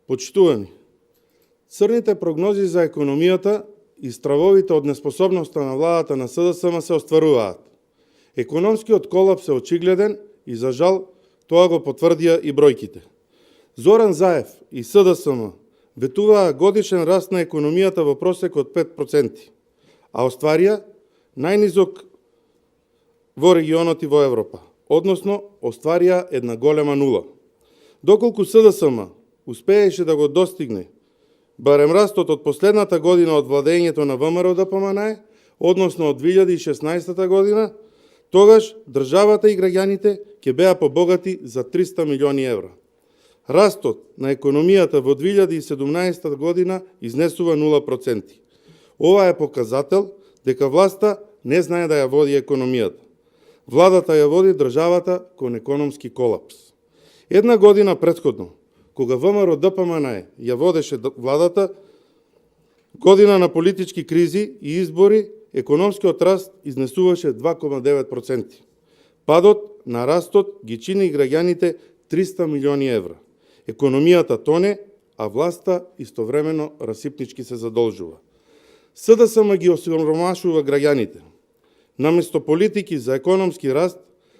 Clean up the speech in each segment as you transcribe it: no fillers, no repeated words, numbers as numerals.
Почитувани, црните прогнози за економијата и стравовите од неспособноста на владата на СДСМ се остваруваат. Економскиот колапс е очигледен и за жал тоа го потврдија и бројките. Зоран Заев и СДСМ ветуваа годишен раст на економијата во просек од 5%, а остварија најнизок во регионот и во Европа, односно остварија една голема нула. Доколку СДСМ успееше да го достигне барем растот од последната година од владењето на ВМРО-ДПМНЕ, односно од 2016 година, тогаш државата и граѓаните ќе беа побогати за 300 милиони евра. Растот на економијата во 2017 година изнесува 0%. Ова е показател дека власта не знае да ја води економијата. Владата ја води државата кон економски колапс. Една година претходно, кога ВМРО-ДПМНЕ ја водеше владата, година на политички кризи и избори, економскиот раст изнесуваше 2,9%. Падот на растот ги чини граѓаните 300 милиони евра. Економијата тоне, а власта истовремено расипнички се задолжува. СДСМ ги осиромашува граѓаните. Наместо политики за економски раст,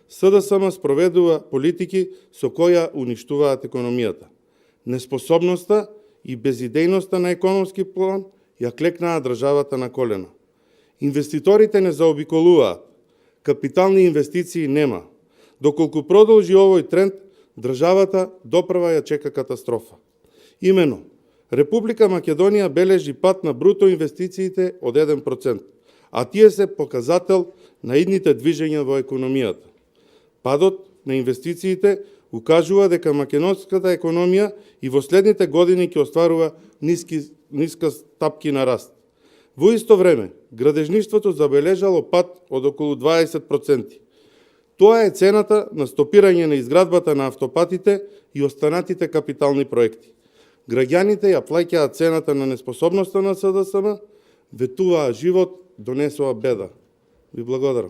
СДСМ спроведува политики со која уништуваат економијата. Неспособноста и безидејноста на економски план ја клекнаа државата на колена. Инвеститорите не заобиколуваат, капитални инвестиции нема. Доколку продолжи овој тренд, државата допрва ја чека катастрофа. Имено, Република Македонија бележи пат на бруто инвестициите од 1%, а тие се показател на идните движења во економијата. Падот на инвестициите укажува дека македонската економија и во следните години ќе остварува ниска стапки на раст. Во исто време, градежништвото забележало пад од околу 20%. Тоа е цената на стопирање на изградбата на автопатите и останатите капитални проекти. Граѓаните ја плаќаат цената на неспособноста на СДСМ, ветуваа живот, донесува беда. Ви благодарам.